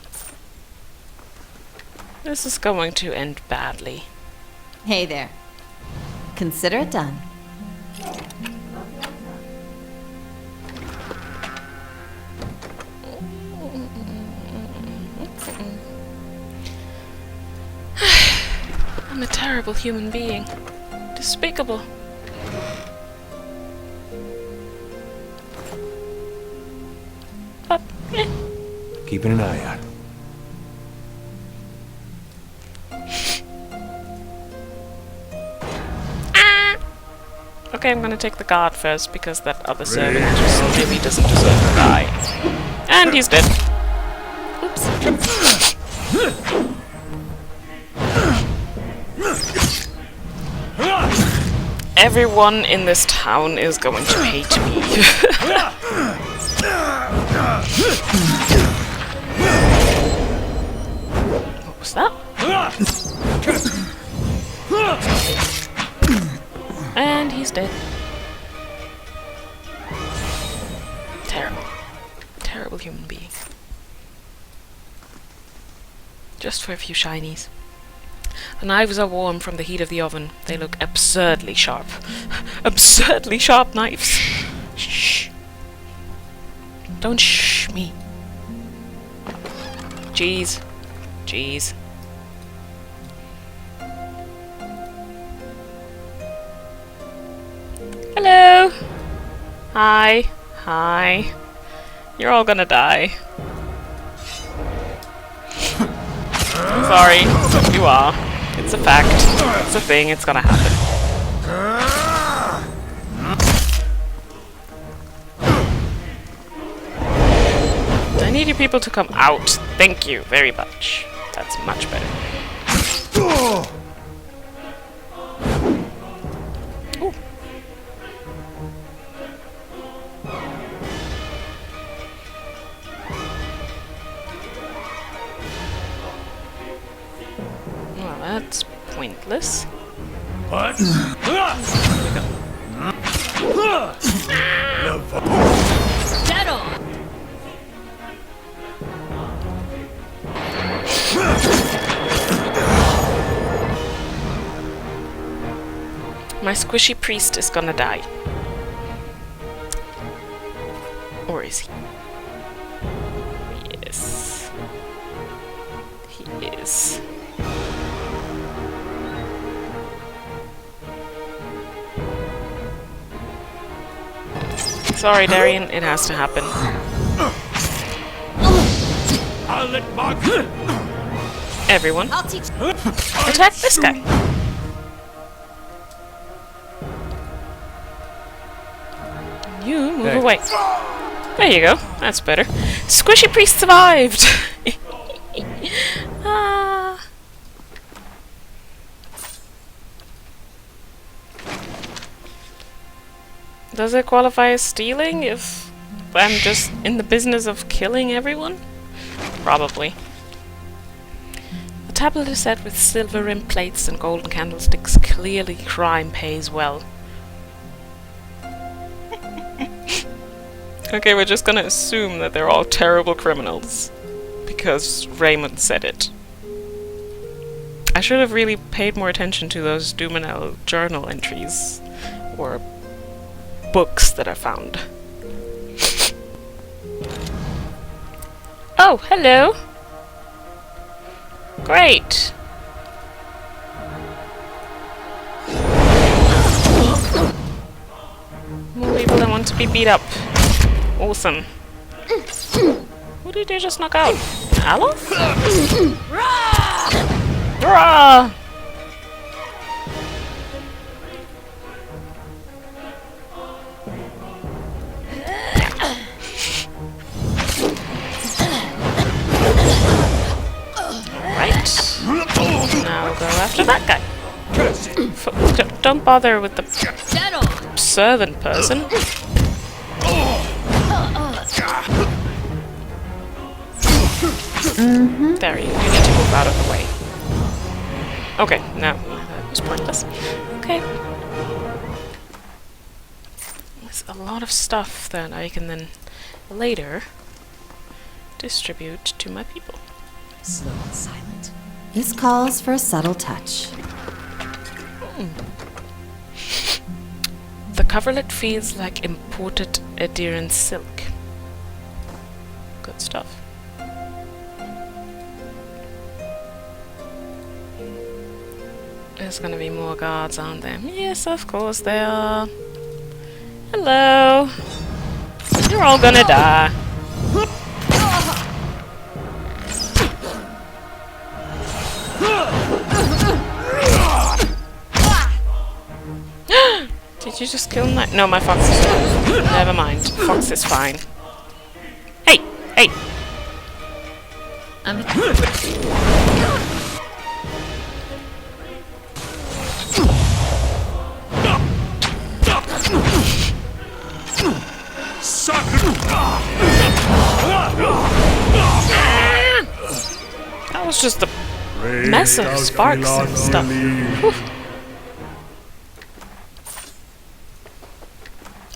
This is going to end badly. Hey there. Consider it done. I'm a terrible human being. Despicable. But, Keeping an eye out. Okay, I'm gonna take the guard first because that other servant just really doesn't deserve to die. And he's dead. Oops. Everyone in this town is going to hate me. What was that? And he's dead. Terrible. Terrible human being. Just for a few shinies. The knives are warm from the heat of the oven. They look absurdly sharp. Absurdly sharp knives. Shh. Don't shh me. Jeez. Jeez. Hello! Hi. Hi. You're all gonna die. I'm sorry. You are. It's a fact. It's a thing. It's gonna happen. I need you people to come out. Thank you very much. That's much better. Ooh. Well, that's pointless. What? My squishy priest is gonna die. Or is he? Yes. He is. Sorry, Darian, it has to happen. I'll let Mark. Everyone, I'll teach. attack this guy. You move away. There you go. That's better. Squishy priest survived. Ah. Does it qualify as stealing if I'm just in the business of killing everyone? Probably. The tablet is set with silver rimmed plates and golden candlesticks. Clearly crime pays well. Okay, we're just gonna assume that they're all terrible criminals. Because Raymond said it. I should have really paid more attention to those Dumanel journal entries. Or books that I found. Oh, hello! Great! More people that want to be beat up. Awesome. Who did you just knock out? Alof? Rah! after that guy. Don't bother with the servant person. There, you need to move out of the way. Okay, no, that was pointless. Okay. There's a lot of stuff that I can then later distribute to my people. Slow and silent. This calls for a subtle touch. The coverlet feels like imported adherent silk. Good stuff. There's gonna be more guards, aren't there? Yes, of course there are. Hello. You're all gonna die. Did you just kill my... No, my fox is dead. Never mind. Fox is fine. Hey! Hey! That was just a mess of sparks and stuff. Whew.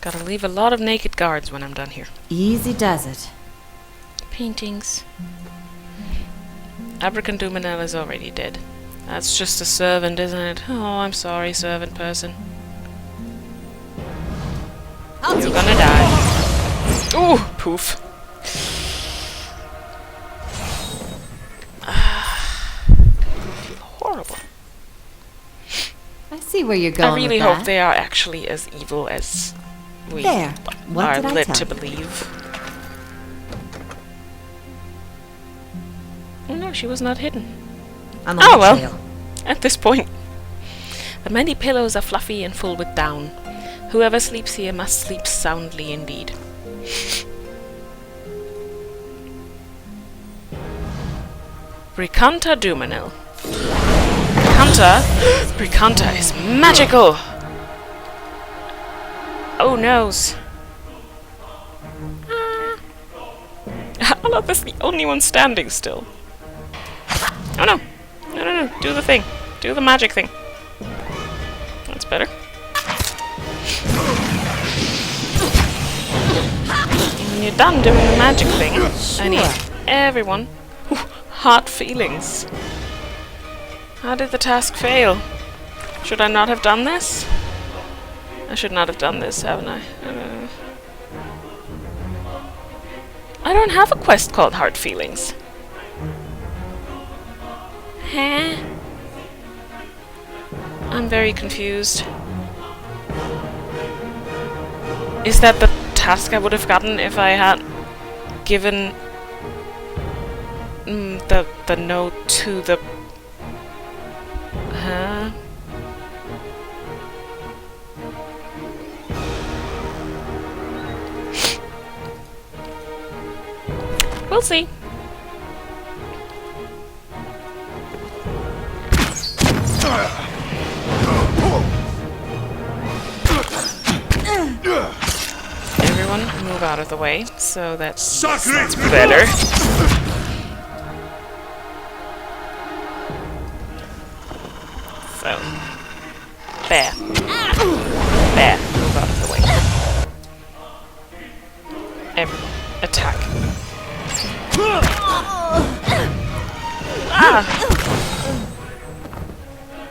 Gotta leave a lot of naked guards when I'm done here. Easy does it. Paintings. Abrakan Dumanel is already dead. That's just a servant, isn't it? Oh, I'm sorry, servant person. You're gonna die. Ooh, poof. Horrible. I see where you're going I really with hope that. they are actually as evil as we There. What are did I led tell to you? believe. Oh no, she was not hidden. I'm on Oh the well. trail. At this point. The many pillows are fluffy and full with down. Whoever sleeps here must sleep soundly indeed. Bricanta Dumanel. Bricanta is magical! Oh noes. Alok is the only one standing still. Oh no. No. Do the thing. Do the magic thing. That's better. When you're done doing the magic thing, I need everyone. Hard feelings. How did the task fail? Should I not have done this? I should not have done this, haven't I? I don't have a quest called Hard Feelings. Huh? I'm very confused. Is that the task I would have gotten if I had given the note to the... Huh? We'll see. Everyone move out of the way, so that's better. So, there. There, move out of the way. Everyone, attack. Ah!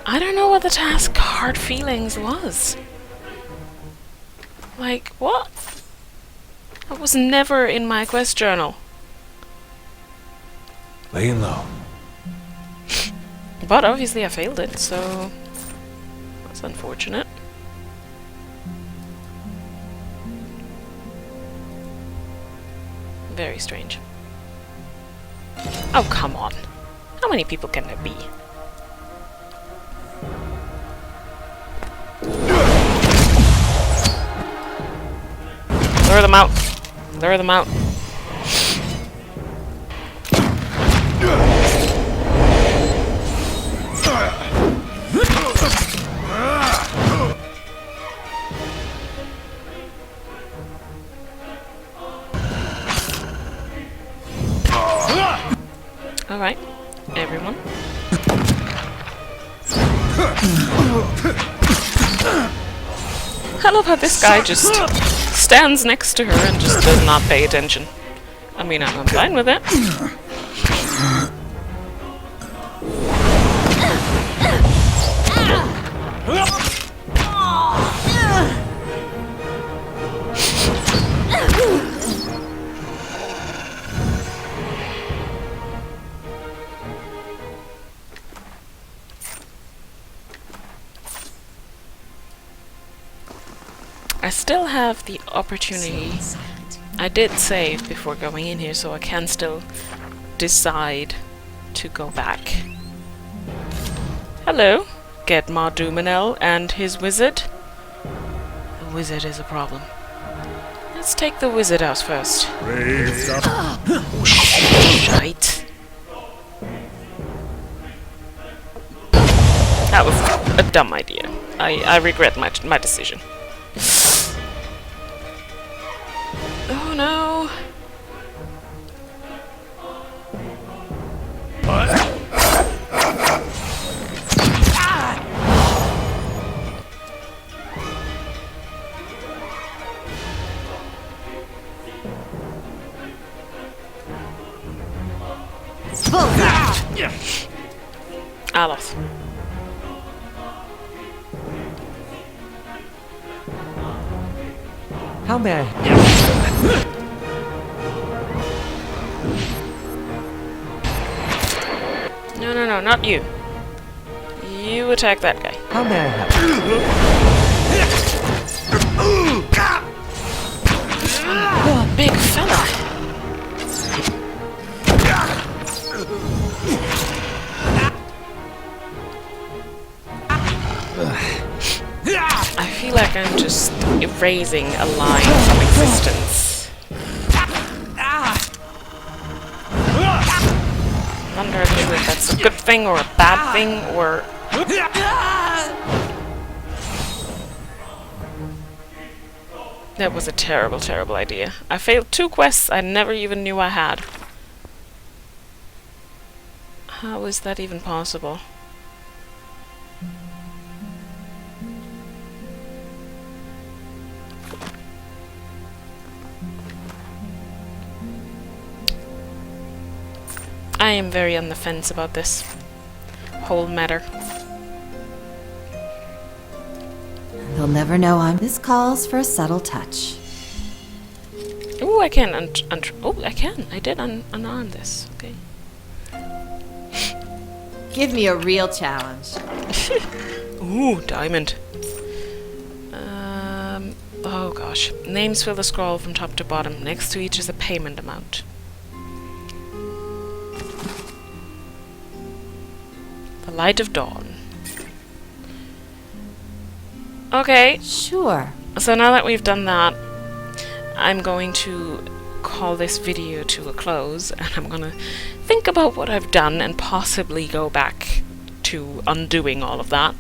I don't know what the task Hard Feelings was. Like, what? That was never in my quest journal. Laying low. But obviously I failed it, so that's unfortunate. Very strange. Oh, come on. How many people can there be? Lure them out. Lure them out. Alright, everyone. I love how this guy just stands next to her and just does not pay attention. I mean, I'm fine with it. I still have the opportunity. I did save before going in here, so I can still decide to go back. Hello, Gedmar Dumanel and his wizard. The wizard is a problem. Let's take the wizard out first. Shite. That was a dumb idea. I regret my decision. Oh no! Aloth. How may I? No, not you. You attack that guy. How may I help? Oh, big fella. I feel like I'm just erasing a line from existence. I'm not sure if that's a good thing or a bad thing or... That was a terrible, terrible idea. I failed 2 quests I never even knew I had. How is that even possible? I am very on the fence about this whole matter. They'll never know I'm... This calls for a subtle touch. Ooh, I can oh, I can. I did unarm this. Okay. Give me a real challenge. Ooh, diamond. Oh gosh. Names fill the scroll from top to bottom. Next to each is a payment amount. The light of dawn. Okay. Sure. So now that we've done that, I'm going to call this video to a close, and I'm gonna think about what I've done and possibly go back to undoing all of that.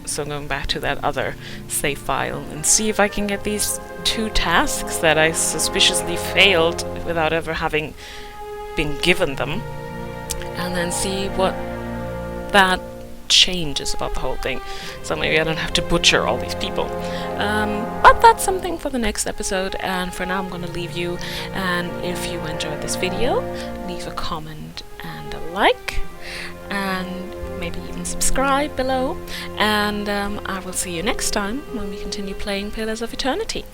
So going back to that other save file and see if I can get these 2 tasks that I suspiciously failed without ever having been given them, and then see what that changes about the whole thing. So maybe I don't have to butcher all these people. But that's something for the next episode, and for now I'm going to leave you, and if you enjoyed this video, leave a comment and a like, and maybe even subscribe below, and I will see you next time when we continue playing Pillars of Eternity.